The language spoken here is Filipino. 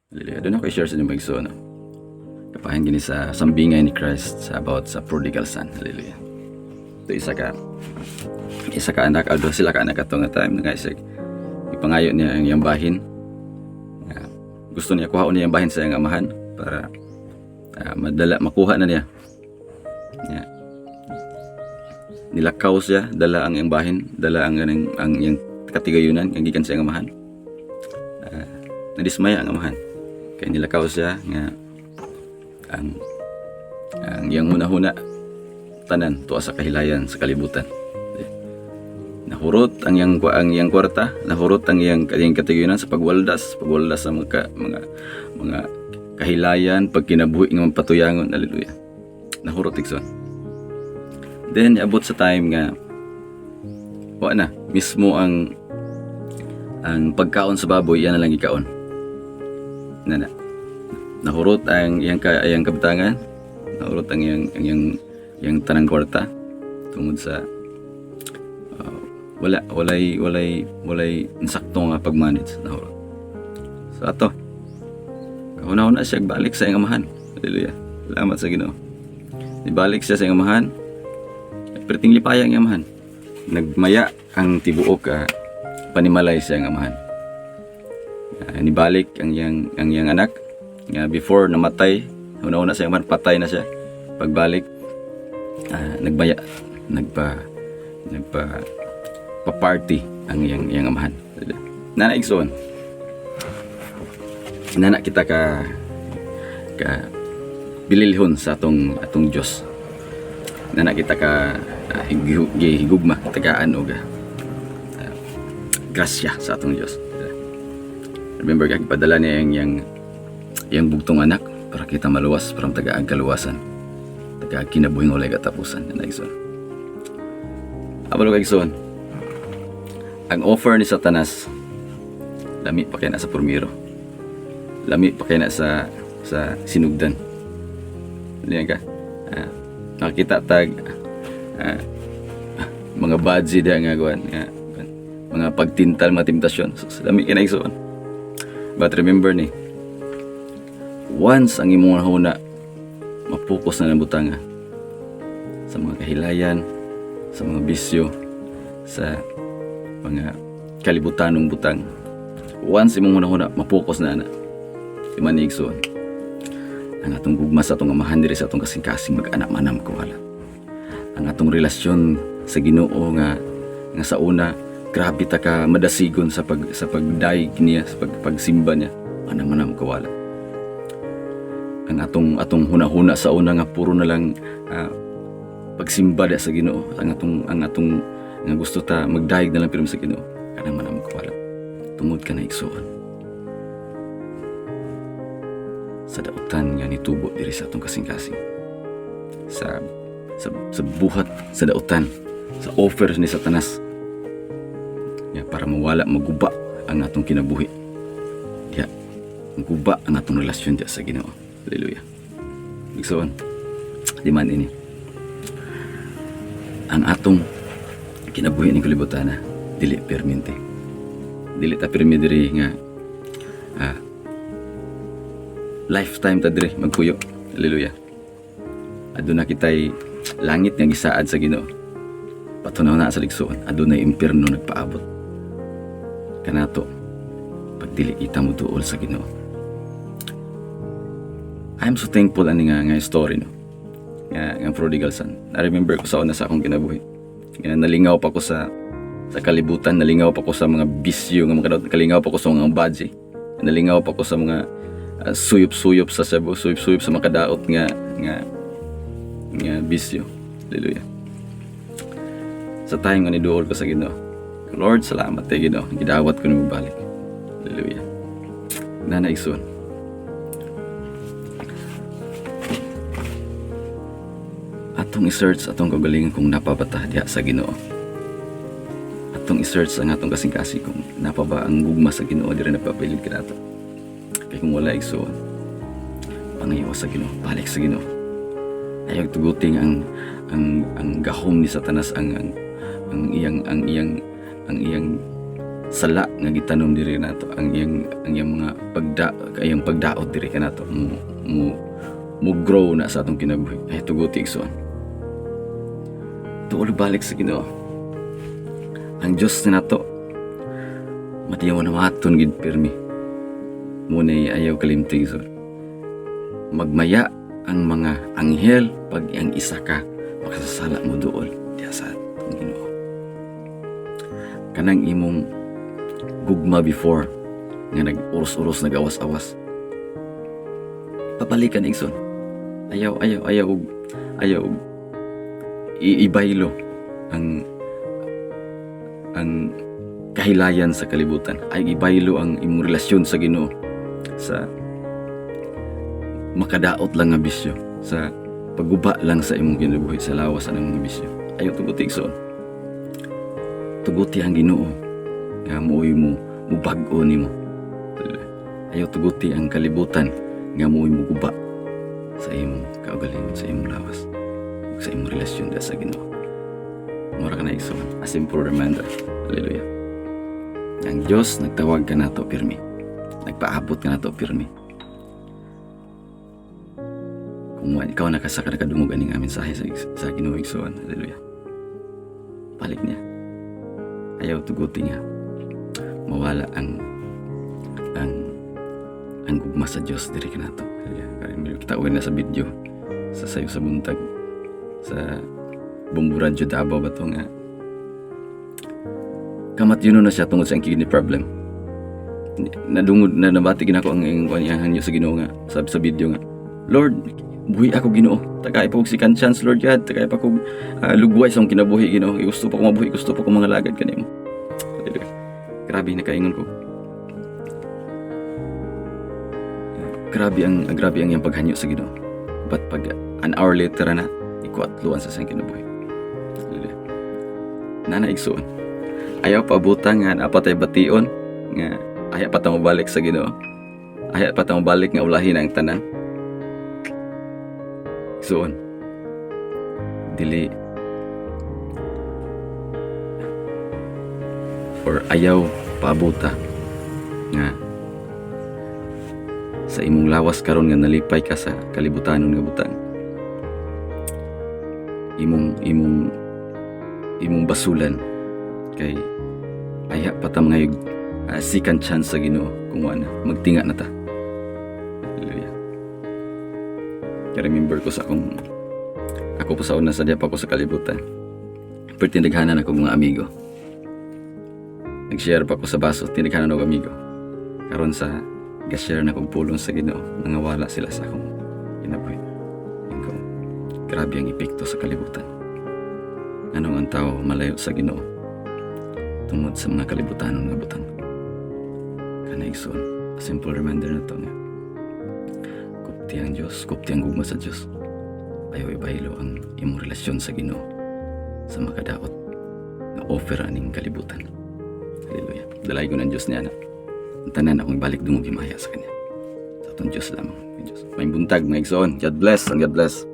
Hallelujah. Doon ako i-share sa inyo mga igsoon. Kapahin gini sa sambingay ni Christ sa about sa prodigal son. Hallelujah. Ito isa ka anak, although sila ka anak atong time nga isig ipangayo niya ang iyang bahin. Gusto niya kuha niya ang bahin sa iyang amahan para makuha na niya. Nilakaw siya, dala ang iyang bahin, dala ang iyang katigayunan ang gikan sa iyang amahan. Nadismaya ang amahan. Kaya nilakaw siya nga ang iyang hunahuna tanan tuwa sa kahilayan sa kalibutan. Nahurot ang iyang kwarta, nahurot ang iyang katigayunan sa pagwaldas sa mga kahilayan, pagkinabuhi ng mga patuyangon. Hallelujah. Nahurot ikson. Then abot sa time nga mismo ang pagkaon sa baboy yan na lang ikaon. Nahurot ang iyang kabatangan, nahurot ang iyang tanang kwarta tungod sa walay insakto nga pagmanage. Nahurot. So ato, kahuna-huna siya balik sa iyang amahan. Hallelujah. Salamat sa Ginoo. Ibalik siya sa iyang amahan. Perting lipaya ang iyang amahan. Nagmaya ang tibuok panimalay sa iyang amahan. Nibalik ang iyang anak nga before namatay, una-una sa iyang amahan, patay na siya. Pagbalik, nagmaya, pa-party ang iyang amahan. Nana igsoon. Nana kita ka bililhon sa atong Dios. Nana kita ka higugma tagaan og grasya sa atong Dios. Remember kag padala niya yang bugtong anak para kita maluwas from tagaag kaluwasan. Tagaag kinabuhing walay katapusan. Nana igsoon. Abalo kag igsoon. Ang offer ni Satanas, lami pa kaya na sa purmiro. Lami pa kaya na sa sinugdan. Liyan ka? Nakita tag mga badzi da nga gawan. Mga pagtintal, mga temptasyon. So, lami kaya na igsoon. But remember ni, once ang imong huna, mapokus na ng butanga sa mga kahilayan, sa mga bisyo, sa mga kalibutanong butang. Once imong hunahuna mapokus na imanigson ang atong gugma sa atong amahan diri sa atong kasing-kasing mag-anak manam kawala. Ang atong relasyon sa Ginoo nga sa una grabe ta ka madasigon sa pagdaig niya, sa pagsimba niya, manam kawala. Ang atong hunahuna sa una nga puro na lang pagsimba sa Ginoo, ang atong nga gusto ta magdaig na lang pero sa Ginoo, kanang manam kawala. Tungod ka na igsoon sa dautan nga nitubo diri sa atong kasing-kasing, sa buhat sa dautan, sa offer ni Satanas para maguba ang atong kinabuhi, maguba ang atong relasyon sa Ginoo. Hallelujah. Igsoon, di man ini ang atong kinabuhi ni kalibutan dili permente. Dili ta permi diri nga lifetime ta diri magpuyo. Hallelujah. Aduna kitay langit nga gisaad sa Ginoo. Patunaw na sa ligsoon, adunay impierno nagpaabot. Kanato pag dili kita mo duol sa Ginoo. I'm so thankful ani nga story no. Nga prodigal son. I remember ko sa una sa akong kinabuhi. Nalingaw pa ko sa kalibutan, nalingaw pa ko sa mga bisyo, nalingaw pa ko sa mga badge, nalingaw pa ko sa mga suyop-suyop sa Cebu, suyop-suyop sa mga kadaot nga bisyo. Hallelujah. Sa time nga niduol ko sa Ginoo, Lord, salamat kay Ginoo, gidawat ko nimo balik. Hallelujah. Nana igsoon. Atong i-search atong kagalingan kung napabata diha sa Ginoo. Atong i-search ang atong kasing-kasing kung napa ba ang gugma sa Ginoo diri napabilid kanato. Kay kung wala igsoon, pangayo sa Ginoo, balik sa Ginoo. Ayaw tuguting ang gahom ni Satanas ang iyang sala nga gitanom diri nato, ang iyang mga pagdaot diri kanato mo grow na sa atong kinabuhi. Ay tuguti igsoon. Tuol balik sa Ginoo. Ang Dios na nato matiyaw na maton gid pirmi. Muna ayaw kalimtig so. Magmaya ang mga anghel pag ang isa ka makasasala mo duol diya sa atong Ginoo. Kanang imong gugma before nga nag-uros-uros, nag-awas-awas, papalikan igsoon. Ayaw ibaylo ang kahilayan sa kalibutan. Ay ibaylo ang imong relasyon sa Ginoo sa makadaot lang nga bisyo, sa pagguba lang sa imong kinabuhi, sa lawas sa imong bisyo. Ayaw tuguti igsoon. Tuguti ang Ginoo nga muuy mo bag-o nimo. Ayaw tuguti ang kalibutan nga muuy mo guba sa imong kaugalingon, sa imong lawas, sa imong relasyon sa Ginoo. Mura ka na igsoon. A simple reminder. Hallelujah. Ang Diyos nagtawag ka nato pirmi. Nagpaabot ka nato pirmi. Kung ikaw nakasaka na kadungog aning aming sahe sa Ginoo igsoon. Hallelujah. Balik niya. Ayaw tuguti nga mawala ang gugma sa Diyos diri kanato. Kaya kita uwi na sa video sa sayo sa buntag sa Bumburan jud Davao ba to nga kamat yun na siya tungod sa ang kidney problem. Nadungod na nabati ginako ang kanyahan niyo sa Ginoo nga sabi sa video nga, Lord, buhi ako Ginoo, tagay pa og second chance Lord God, tagay pa ko lugway sa akong kinabuhi Ginoo, gusto pa ko mabuhi, gusto pa ko mga lagad kanimo. Grabe na kaingon ko. Grabe ang iyang paghanyo sa Ginoo. But pag an hour later na ikuatluan sa siyang kinabuhi. Nana igsoon. Ayaw pabutang nga napatay bation nga ayaw pa ta mobalik sa Ginoo. Ayaw pa ta mobalik nga ulahin ang tanan. Igsoon. Dili or ayaw paabuta nga sa imong lawas karon nga nalipay ka sa kalibutanon nga butang. Imong basulan kay aya pa ta mga second chance sa Ginoo kung ana magtinga na ta. Hallelujah. Kaya remember ko sa ako po sa una sa diya pa ko sa kalibutan. Pertindighanan ako mga amigo. Nag-share pa ko sa baso, tinighanan ako amigo. Karon sa ga-share na kong pulong sa Ginoo, nangawala sila sa akong kinabuhi. Grabe ang epekto sa kalibutan. Anong ang tao malayo sa Ginoo tungod sa mga kalibutanon nga butang. Kana igsoon, a simple reminder na to nga. Kupti ang Diyos, kupti ang gugma sa Diyos. Ayaw ibaylo ang imong relasyon sa Ginoo sa makadaot na offer aning kalibutan. Hallelujah. Dalay ko ng Diyos niya na ang tanan akong ibalik dungog himaya sa Kanya. Sa atong Diyos lamang. May buntag, mga igsoon. God bless and God bless.